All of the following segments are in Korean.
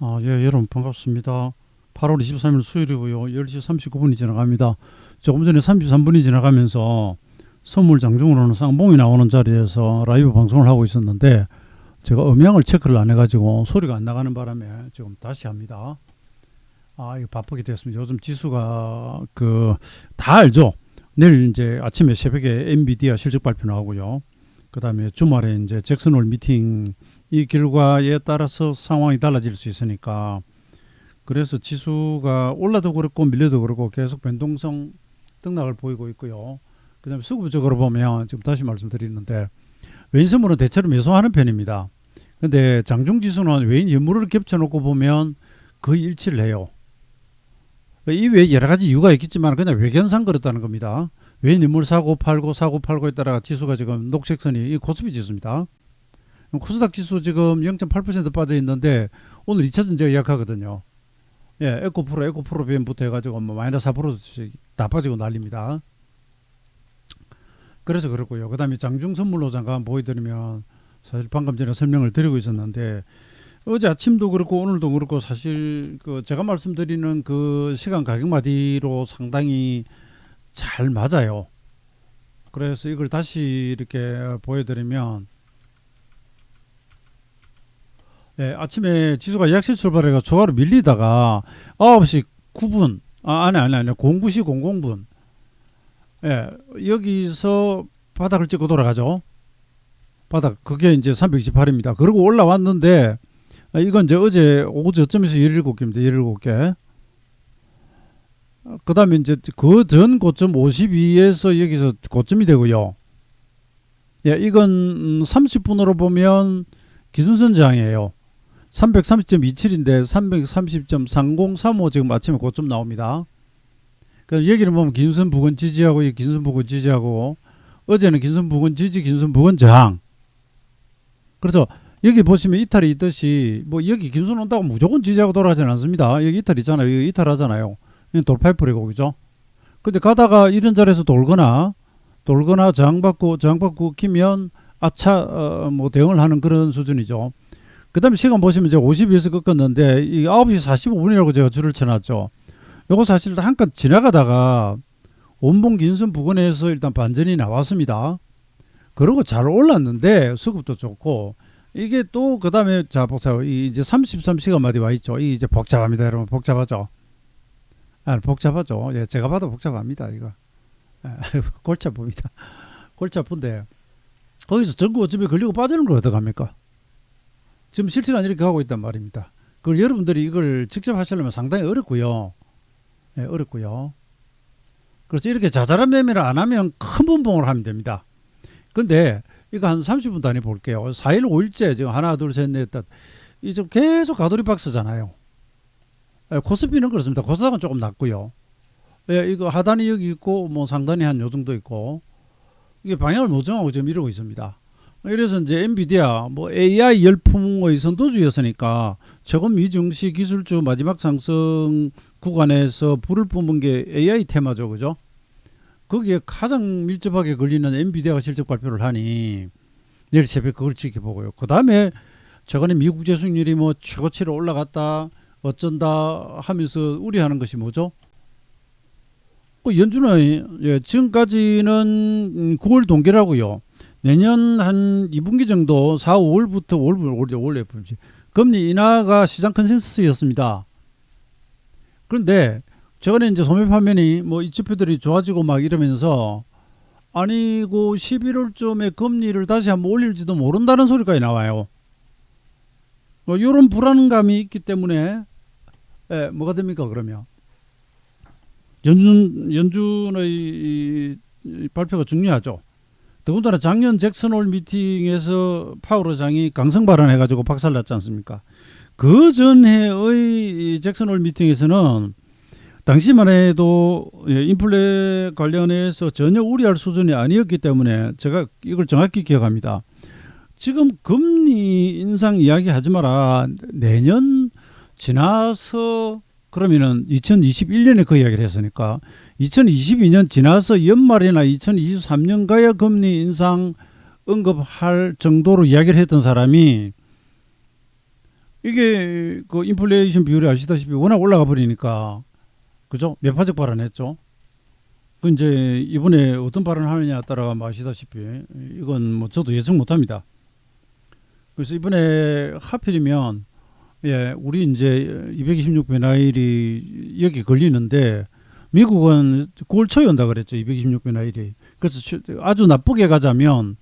예, 여러분 반갑습니다. 8월 23일 수요일이고요. 10시 39분이 지나갑니다. 조금 전에 33분이 지나가면서 선물 장중으로는 쌍봉이 나오는 자리에서 라이브 방송을 하고 있었는데 제가 음향을 체크를 안 해가지고 소리가 안 나가는 바람에 지금 다시 합니다. 이거 바쁘게 됐습니다. 요즘 지수가 다 알죠? 내일 이제 아침에 새벽에 엔비디아 실적 발표 나오고요. 그 다음에 주말에 이제 잭슨홀 미팅 이 결과에 따라서 상황이 달라질 수 있으니까 그래서 지수가 올라도 그렇고 밀려도 그렇고 계속 변동성 등락을 보이고 있고요. 그 다음에 수급적으로 보면 지금 다시 말씀드리는데 외인 선물은 대체로 매수하는 편입니다. 근데 장중지수는 외인 연물을 겹쳐놓고 보면 거의 일치를 해요. 이 외에 여러 가지 이유가 있겠지만 그냥 외견상 그렇다는 겁니다. 외인 연물 사고 팔고에 따라 지수가 지금 녹색선이 이 코스피 지수입니다. 코스닥 지수 지금 0.8% 빠져 있는데 오늘 2차전 제가 예약하거든요. 예, 에코프로 BM부터 해가지고 뭐 마이너스 4%씩 다 빠지고 난립니다. 그래서 그렇고요. 그 다음에 장중 선물로 잠깐 보여드리면 사실 방금 전에 설명을 드리고 있었는데 어제 아침도 그렇고 오늘도 그렇고 사실 제가 말씀드리는 그 시간 가격마디로 상당히 잘 맞아요. 그래서 이걸 다시 이렇게 보여드리면 예, 아침에 지수가 약세 출발해가 조가로 밀리다가 9시 9분 아니 09시 00분 예, 여기서 바닥을 찍고 돌아가죠. 바닥 그게 이제 328입니다. 그리고 올라왔는데 이건 이제 어제 오후 저점에서 17개입니다. 17개. 그 다음에 이제 그 전 고점 52에서 여기서 고점이 되고요. 예, 이건 30분으로 보면 기준선 저항이에요. 330.27인데 330.3035 지금 아침에 고점 나옵니다. 그래서 여기를 보면 기준선 부근 지지하고 이 기준선 부근 지지하고 어제는 기준선 부근 지지, 기준선 부근 저항. 그래서 여기 보시면 이탈이 있듯이 뭐 여기 기준선 온다고 무조건 지지하고 돌아가지는 않습니다. 여기 이탈 있잖아요. 여기 이탈하잖아요. 돌파해버리고 그죠? 근데 가다가 이런 자리에서 돌거나 저항받고 키면 뭐 대응을 하는 그런 수준이죠. 그 다음에 시간 보시면 이제 52에서 꺾었는데 이 9시 45분이라고 제가 줄을 쳐놨죠. 요거 사실 한칸 지나가다가 원봉 긴선 부근에서 일단 반전이 나왔습니다. 그리고 잘 올랐는데 수급도 좋고 이게 또 그 다음에 자 보세요. 이제 33시간 마디 와 있죠. 이 이제 복잡합니다, 여러분. 복잡하죠. 복잡하죠. 예, 제가 봐도 복잡합니다, 이거. 골치 아픕니다. 골치 아픈데 거기서 전구 어차피 걸리고 빠지는 걸 어떡합니까? 지금 실시간 이렇게 하고 있단 말입니다. 그걸 여러분들이 이걸 직접 하시려면 상당히 어렵고요. 예, 어렵고요. 그래서 이렇게 자잘한 매매를 안 하면 큰 분봉을 하면 됩니다. 근데 이거 한 30분 단위 볼게요. 4일 5일째 지금 하나 둘 셋 넷 이 좀 계속 가돌이 박스잖아요. 예, 코스피는 그렇습니다. 코스닥은 조금 낮고요. 예, 이거 하단이 여기 있고 뭐 상단이 한 요 정도 있고 이게 방향을 못 정하고 지금 이러고 있습니다. 이래서 이제 엔비디아 뭐 AI 열풍의 선도주였으니까 최근 미증시 기술주 마지막 상승 구간에서 불을 뿜은 게 AI 테마죠, 그죠? 거기에 가장 밀접하게 걸리는 엔비디아가 실적 발표를 하니 내일 새벽 그걸 지켜보고요. 그 다음에 최근에 미국 재수익률이 뭐 최고치로 올라갔다 어쩐다 하면서 우려하는 것이 뭐죠? 연준은 예, 지금까지는 9월 동계라고요. 내년 한 2분기 정도 4, 5월부터 5월 금리 인하가 시장 컨센서스였습니다. 그런데 최근에 이제 소매 판면이 뭐 이 지표들이 좋아지고 막 이러면서 아니고 11월쯤에 금리를 다시 한번 올릴지도 모른다는 소리까지 나와요. 뭐 이런 불안감이 있기 때문에 예, 뭐가 됩니까 그러면? 연준의 이 발표가 중요하죠. 더군다나 작년 잭슨홀 미팅에서 파월 의장이 강성 발언해가지고 박살났지 않습니까? 그 전해의 잭슨홀 미팅에서는 당시만 해도 인플레 관련해서 전혀 우려할 수준이 아니었기 때문에 제가 이걸 정확히 기억합니다. 지금 금리 인상 이야기 하지 마라. 내년 지나서 그러면은 2021년에 그 이야기를 했으니까 2022년 지나서 연말이나 2023년 가야 금리 인상 언급할 정도로 이야기를 했던 사람이 이게 그 인플레이션 비율이 아시다시피 워낙 올라가 버리니까 그죠? 매파적 발언했죠. 그 이제 이번에 어떤 발언을 하느냐에 따라 아시다시피 이건 뭐 저도 예측 못합니다. 그래서 이번에 하필이면 우리 이제 226 베나일이 여기 걸리는데 미국은 9월 초에 온다 그랬죠. 226 베나일이. 그래서 아주 나쁘게 가자면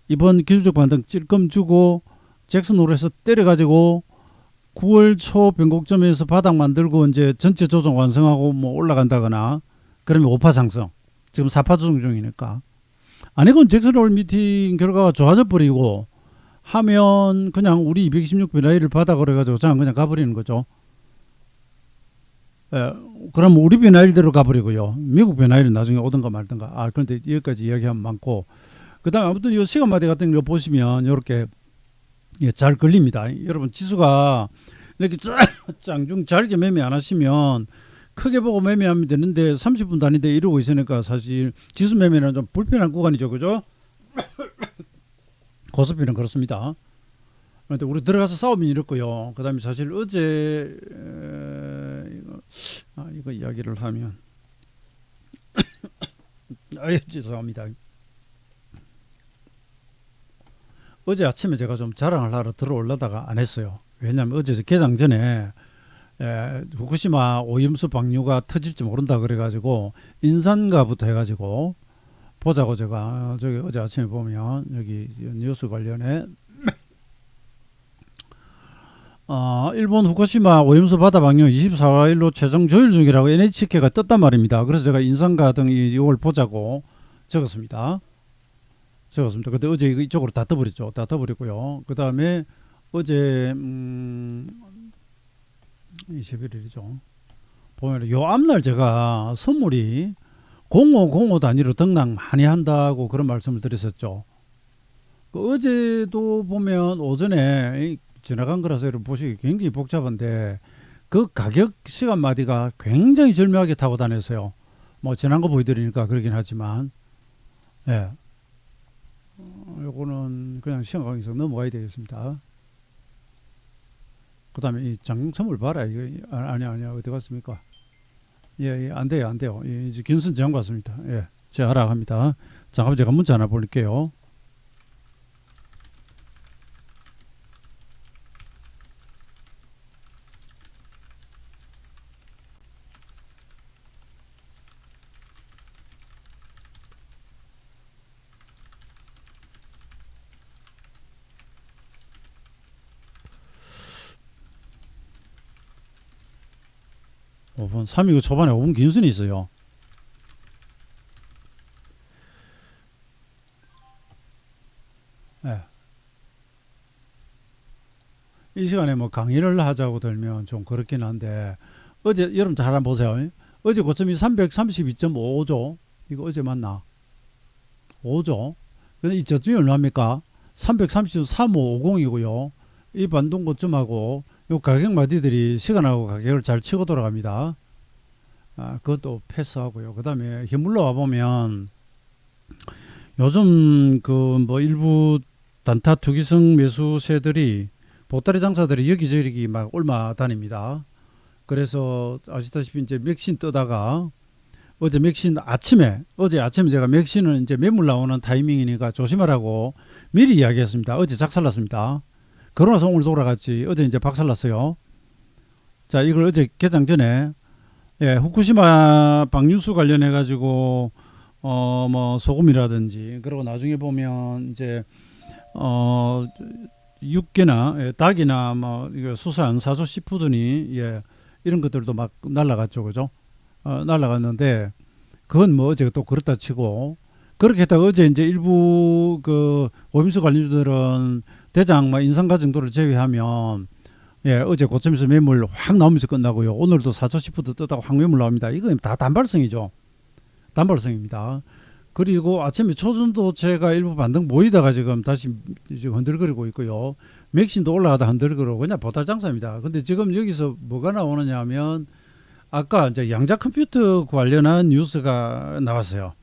이번 기술적 반등 찔끔 주고 잭슨 홀에서 때려가지고 9월 초 변곡점에서 바닥 만들고 이제 전체 조정 완성하고 뭐 올라간다거나 그러면 5파 상승. 지금 4파 조정 중이니까. 아니건 잭슨 홀 미팅 결과가 좋아져 버리고 하면 그냥 우리 226 베나일을 바닥으로 해가지고 그냥 가버리는 거죠. 그럼 우리 베나일대로 가버리고요. 미국 베나일은 나중에 오든가 말든가. 그런데 여기까지 이야기하면 많고. 그 다음에 아무튼 이 시간마디 같은 거 보시면 이렇게 잘 걸립니다. 여러분 지수가 이렇게 짱중 잘게 매매 안 하시면 크게 보고 매매하면 되는데 30분 단위대 이러고 있으니까 사실 지수 매매는 좀 불편한 구간이죠. 그죠? 고스피는 그렇습니다. 그런데 우리 들어가서 싸우면 이렇고요. 그 다음에 사실 어제 이거 이야기를 하면 죄송합니다. 어제 아침에 제가 좀 자랑을 하러 들어올라다가 안 했어요. 왜냐하면 어제 개장 전에 후쿠시마 오염수 방류가 터질지 모른다 그래가지고 인산가부터 해가지고 보자고 제가 저기 어제 아침에 보면 여기 뉴스 관련해 일본 후쿠시마 오염수 바다 방류 24일로 최종 조율 중이라고 NHK가 떴단 말입니다. 그래서 제가 인산가 등 이걸 보자고 적었습니다. 근데 어제 이쪽으로 다 떠버렸죠. 다 떠버렸고요. 그 다음에 어제 21일이죠. 보면 요 앞날 제가 선물이 0505 단위로 등락 많이 한다고 그런 말씀을 드렸었죠. 어제도 보면 오전에 지나간 거라서 여러분 보시기 굉장히 복잡한데 그 가격 시간마디가 굉장히 절묘하게 타고 다녔어요. 뭐 지난 거 보여드리니까 그러긴 하지만 요거는 그냥 시간 관계상 넘어가야 되겠습니다. 그 다음에 이 장성을 봐라. 이거 아니야 어디 갔습니까? 안 돼요. 이제 김순 장 같습니다. 제가 하락합니다. 잠깐만 제가 문자 하나 볼게요. 오 분 3이고 초반에 5분 긴순이 있어요. 이 시간에 뭐 강의를 하자고 들면 좀 그렇긴 한데 어제 여러분 잘 한번 보세요. 어제 고점이 332.5죠. 이거 어제 맞나? 5죠. 근데 이 저점이 얼마입니까? 330.3550이고요. 이 반동 고점하고 요 가격 마디들이 시간하고 가격을 잘 치고 돌아갑니다. 그것도 패스하고요. 그 다음에 현물로 와보면 요즘 그 뭐 일부 단타 투기성 매수세들이 보따리 장사들이 여기저기 막 올마 다닙니다. 그래서 아시다시피 이제 맥신 뜨다가 어제 아침에 제가 맥신은 이제 매물 나오는 타이밍이니까 조심하라고 미리 이야기했습니다. 어제 작살났습니다. 그러고 나서 오늘 돌아갔지. 어제 이제 박살났어요. 자, 이걸 어제 개장 전에 후쿠시마 방류수 관련해 가지고 뭐 소금이라든지 그리고 나중에 보면 이제 육개나 닭이나 뭐 이거 수산 사조 시푸드니 이런 것들도 막 날라갔죠. 그죠? 날라갔는데 그건 뭐 어제 또 그렇다 치고 그렇게 했다가 어제 이제 일부 그 오염수 관리주들은 대장 뭐 인상가 정도를 제외하면 어제 고점에서 매물 확 나오면서 끝나고요. 오늘도 4초10분 뜨다가 확 매물 나옵니다. 이거 다 단발성이죠. 단발성입니다. 그리고 아침에 초전도체가 일부 반등 보이다가 지금 다시 흔들거리고 있고요. 맥신도 올라가다 흔들거리고 그냥 보탈장사입니다. 근데 지금 여기서 뭐가 나오느냐 하면 아까 이제 양자 컴퓨터 관련한 뉴스가 나왔어요.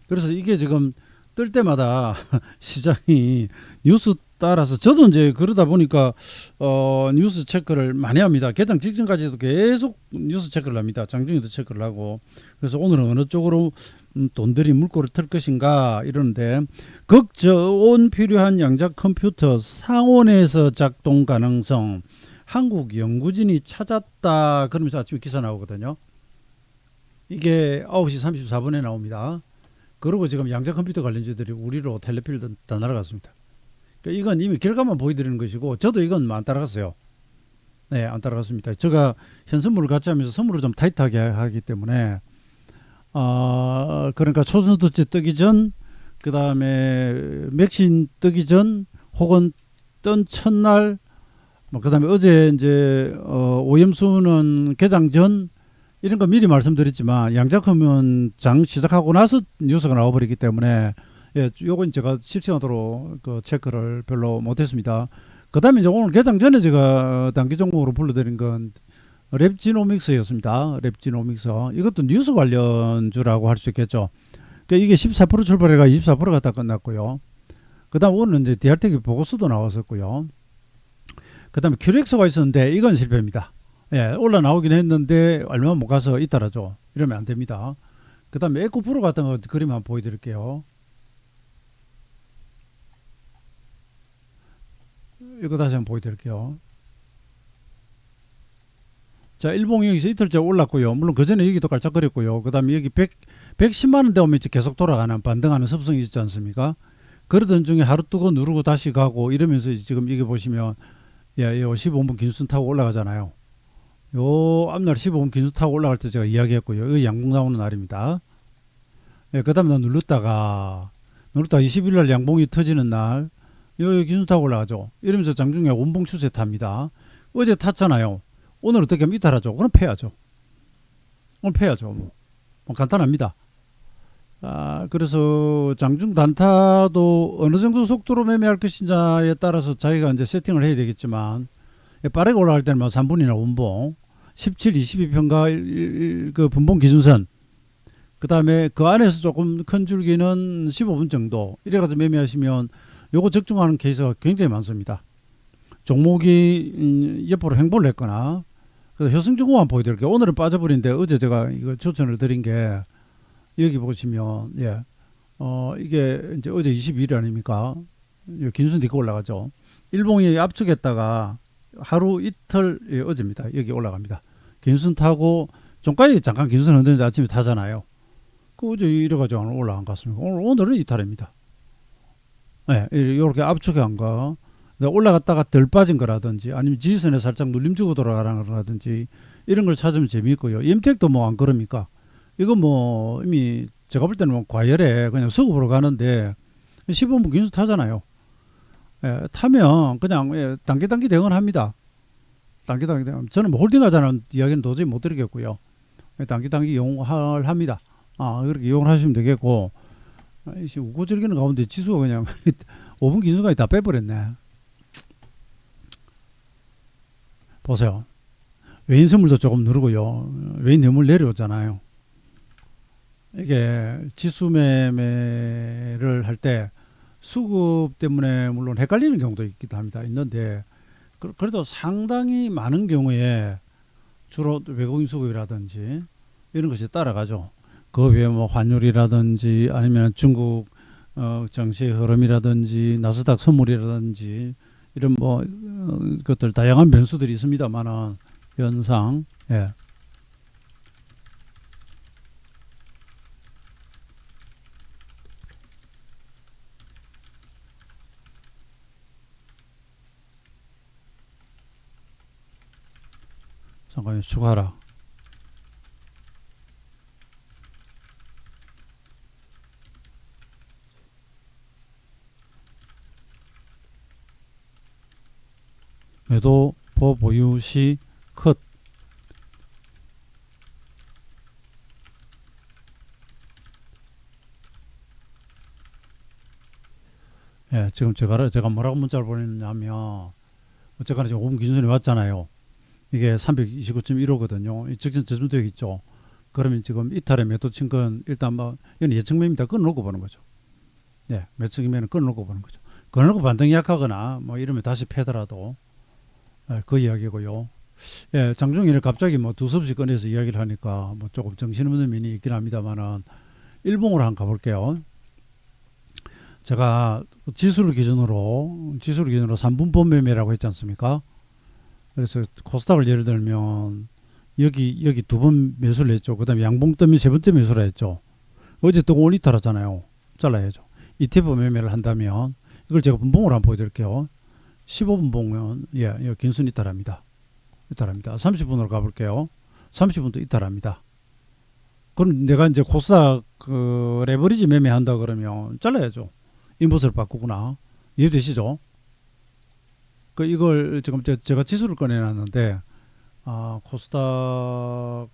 그래서 이게 지금 뜰 때마다 시장이 뉴스 따라서 저도 이제 그러다 보니까 뉴스 체크를 많이 합니다. 개장 직전까지도 계속 뉴스 체크를 합니다. 장중에도 체크를 하고. 그래서 오늘은 어느 쪽으로 돈들이 물꼬를 틀 것인가 이러는데, 극저온 필요한 양자 컴퓨터 상온에서 작동 가능성 한국 연구진이 찾았다 그러면서 아침에 기사 나오거든요. 이게 9시 34분에 나옵니다. 그리고 지금 양자 컴퓨터 관련주들이 우리로 텔레필드 다 날아갔습니다. 그러니까 이건 이미 결과만 보여드리는 것이고, 저도 이건 안 따라갔어요. 네, 안 따라갔습니다. 제가 현 선물을 같이 하면서 선물을 좀 타이트하게 하기 때문에, 그러니까 초선두째 뜨기 전, 그 다음에 맥신 뜨기 전, 혹은 뜬 첫날, 그 다음에 어제 이제 오염수는 개장 전, 이런 거 미리 말씀드렸지만 양자컴은 장 시작하고 나서 뉴스가 나와버리기 때문에, 예, 요건 제가 실시간으로 그 체크를 별로 못했습니다. 그 다음에 이제 오늘 개장 전에 제가 단기 종목으로 불러드린 건 랩지노믹스였습니다. 랩지노믹스. 이것도 뉴스 관련주라고 할 수 있겠죠. 그러니까 이게 14% 출발해가 24%가 다 끝났고요. 그 다음 오늘 이제 DR텍이 보고서도 나왔었고요. 그 다음에 큐렉스가 있었는데 이건 실패입니다. 예, 올라 나오긴 했는데 얼마 못 가서 잇따라줘. 이러면 안 됩니다. 그 다음에 에코프로 같은 거 그림 한번 보여드릴게요. 이거 다시 한번 보여드릴게요. 자, 일봉이 여기서 이틀째 올랐고요. 물론 그 전에 여기도 깔짝거렸고요. 그 다음에 여기 110만원대 오면 이제 계속 돌아가는 반등하는 습성이 있지 않습니까? 그러던 중에 하루 뜨고 누르고 다시 가고 이러면서 지금 여기 보시면, 예, 요 15분 긴순 타고 올라가잖아요. 요 앞날 15분 긴순 타고 올라갈 때 제가 이야기했고요. 이거 양봉 나오는 날입니다. 예, 그 다음에 누르다가 20일날 양봉이 터지는 날, 요 긴순 타고 올라가죠. 이러면서 장중에 원봉 추세 탑니다. 어제 탔잖아요. 오늘 어떻게 하면 이탈하죠. 그럼 패야죠. 오늘 패야죠. 뭐 간단합니다. 그래서 장중 단타도 어느 정도 속도로 매매할 것인지에 따라서 자기가 이제 세팅을 해야 되겠지만, 빠르게 올라갈 때는 뭐 3분이나 원봉, 17, 22편과 그 분봉 기준선, 그 다음에 그 안에서 조금 큰 줄기는 15분 정도, 이래가지고 매매하시면 요거 적중하는 케이스가 굉장히 많습니다. 종목이 옆으로 횡보를 했거나, 그래서 효승중공만 보여드릴게요. 오늘은 빠져버린데 어제 제가 이거 추천을 드린 게, 여기 보시면, 예, 이게 이제 어제 22일 아닙니까? 긴순 뒤고 올라가죠. 일봉이 압축했다가 하루 이틀, 예, 어제입니다. 여기 올라갑니다. 긴순 타고 종가에 잠깐 긴순 흔드는데 아침에 타잖아요. 그 어제 이래가지고 올라간 것 같습니다. 오늘은 이탈입니다. 예, 이렇게 압축한 거. 올라갔다가 덜 빠진 거라든지 아니면 지지선에 살짝 눌림 주고 돌아가는 거라든지 이런 걸 찾으면 재미있고요. 임택도 뭐 안 그럽니까? 이거 뭐 이미 제가 볼 때는 뭐 과열에 그냥 수급으로 가는데 15분 긴수 타잖아요. 예, 타면 그냥, 예, 단기 대응을 합니다. 단기 대응. 저는 뭐 홀딩하자는 이야기는 도저히 못 드리겠고요. 예, 단기 이용을 합니다. 그렇게 이용을 하시면 되겠고, 우고 즐기는 가운데 지수가 그냥 5분 긴수까지 다 빼버렸네. 보세요. 외인 선물도 조금 누르고요. 외인 매물 내려오잖아요. 이게 지수 매매를 할 때 수급 때문에 물론 헷갈리는 경우도 있기도 합니다. 있는데 그래도 상당히 많은 경우에 주로 외국인 수급이라든지 이런 것이 따라가죠. 그 외에 뭐 환율이라든지 아니면 중국 정시의 흐름이라든지 나스닥 선물이라든지 이런 뭐 것들 다양한 변수들이 있습니다만은 현상, 예. 잠깐 추가하라. 매도 보유 시 컷. 예, 지금 제가 뭐라고 문자를 보냈냐면, 어쨌거나 지금 5분 기준선이 왔잖아요. 이게 329.15거든요. 직전 저점도역 있죠. 그러면 지금 이탈의 매도 친 건 일단 뭐 이건 예측매입니다. 끊어놓고 보는 거죠. 네, 매측이면 끊어놓고 보는 거죠. 그러고 반등이 약하거나 뭐 이러면 다시 패더라도 그 이야기고요. 예, 장중에는 갑자기 뭐 두서없이 꺼내서 이야기를 하니까 뭐 조금 정신없는 면이 있긴 합니다만은 일봉으로 한번 가볼게요. 제가 지수를 기준으로 3분법 매매라고 했지 않습니까? 그래서 코스닥을 예를 들면 여기 두 번 매수를 했죠. 그다음에 양봉 때문에 세 번째 매수를 했죠. 어제 또 오늘 이탈하잖아요. 잘라야죠. ETF 매매를 한다면 이걸 제가 분봉으로 한번 보여드릴게요. 15분봉은 긴순 이탈합니다. 30분으로 가볼게요. 30분도 이탈합니다. 그럼 내가 이제 코스닥 그 레버리지 매매한다 그러면 잘라야죠. 인버스를 바꾸거나. 이해되시죠? 이걸 지금 제가 지수를 꺼내놨는데 코스닥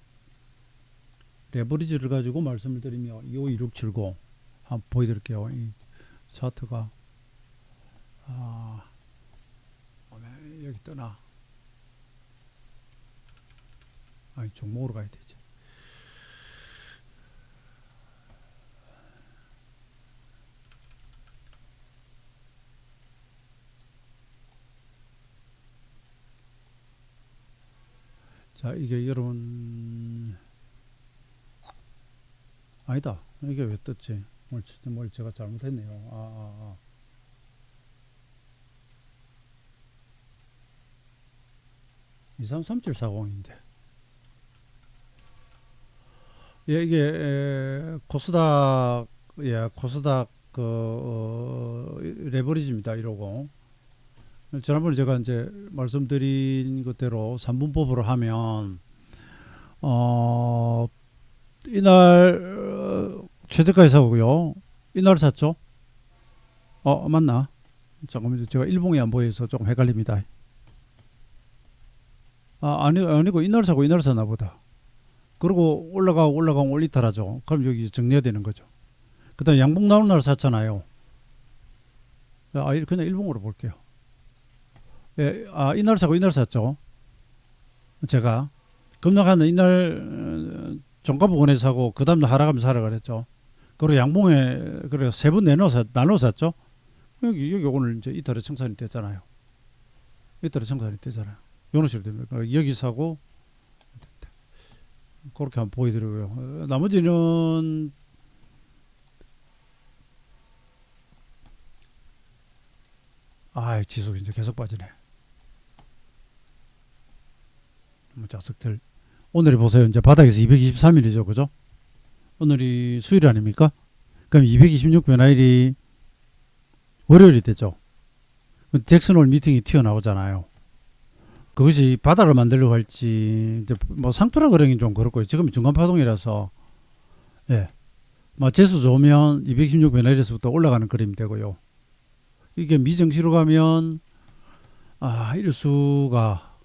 레버리지를 가지고 말씀을 드리면 252679 한번 보여드릴게요. 이 차트가 여기 떠나 종목으로 가야 되지. 자, 이게 여러분 아니다. 이게 왜 떴지? 뭘 제가 잘못했네요. 233740인데. 예, 이게 코스닥 레버리지입니다. 이러고 지난번에 제가 이제 말씀드린 것대로 3분법으로 하면 이날 최저가에 사고요. 이날 샀죠? 맞나? 잠깐만요. 제가 일봉이 안 보여서 조금 헷갈립니다. 아니고 이날 사고 이날 샀나 보다. 그리고 올라가고 올리타라죠. 그럼 여기 정리해야 되는 거죠. 그 다음에 양봉 나오는 날 샀잖아요. 그냥 일봉으로 볼게요. 예, 이날 사고 이날 샀죠. 제가 급락하는 이날 종가 부근에 사고 그 다음날 하락하면서 사라 그랬죠. 그리고 양봉에 그래 세 번 나눠 샀죠. 여기 오늘 이제 이탈의 청산이 됐잖아요. 이런 식으로 됩니다. 여기 사고 그렇게 한번 보여드리고요. 나머지는 지수 이제 계속 빠지네. 자석들 오늘이 보세요. 이제 바닥에서 223일이죠, 그죠? 오늘이 수요일 아닙니까? 그럼 226 변화일이 월요일이 됐죠. 잭슨홀 미팅이 튀어나오잖아요. 그것이 바닥을 만들려고 할지 이제 뭐 상투라 그러긴 좀 그렇고요. 지금 중간 파동이라서 재수 좋으면 216 변화일에서부터 올라가는 그림이 되고요. 이게 미정시로 가면 일수가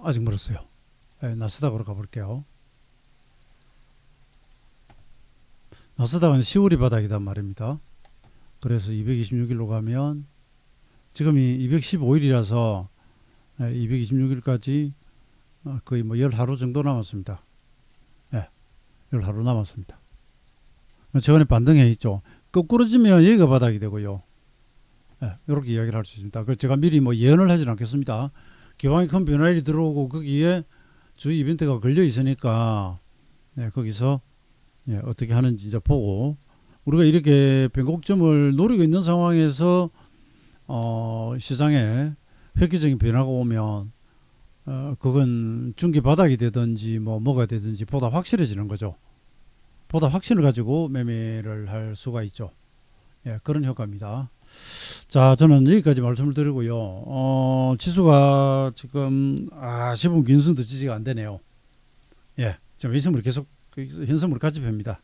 아직 멀었어요. 나스닥으로 가볼게요. 나스닥은 10월이 바닥이단 말입니다. 그래서 226일로 가면 지금이 215일이라서 226일까지 거의 뭐 10하루 정도 남았습니다. 10하루 남았습니다. 최근에 반등해 있죠. 거꾸로 지면 여기가 바닥이 되고요. 이렇게 이야기를 할 수 있습니다. 그래서 제가 미리 뭐 예언을 하진 않겠습니다. 기왕에 큰 변화일이 들어오고 거기에 주요 이벤트가 걸려 있으니까 거기서 어떻게 하는지 이제 보고 우리가 이렇게 변곡점을 노리고 있는 상황에서 시장에 획기적인 변화가 오면 그건 중기 바닥이 되든지 뭐가 되든지 보다 확실해지는 거죠. 보다 확신을 가지고 매매를 할 수가 있죠. 그런 효과입니다. 자, 저는 여기까지 말씀을 드리고요. 지수가 지금 아쉬운 긴순도 지지가 안 되네요. 지금 현선물이 계속 현선물을 같이 팹니다.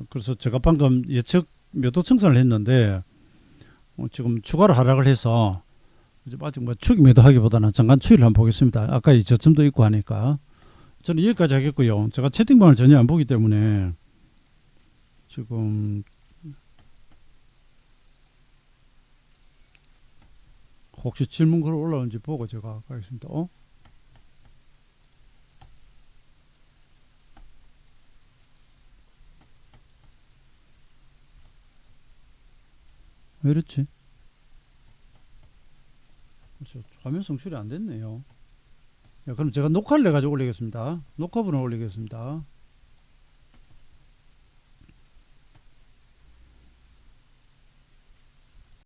그래서 제가 방금 예측 매도 청산을 했는데 지금 추가로 하락을 해서 아직 뭐 추기 매도하기보다는 잠깐 추이를 한번 보겠습니다. 아까 이 저점도 있고 하니까 저는 여기까지 하겠고요. 제가 채팅방을 전혀 안 보기 때문에 지금 혹시 질문글 올라오는지 보고 제가 가겠습니다. 왜 이렇지? 그렇죠. 화면 송출이 안 됐네요. 야, 그럼 제가 녹화를 해가지고 올리겠습니다. 녹화분을 올리겠습니다.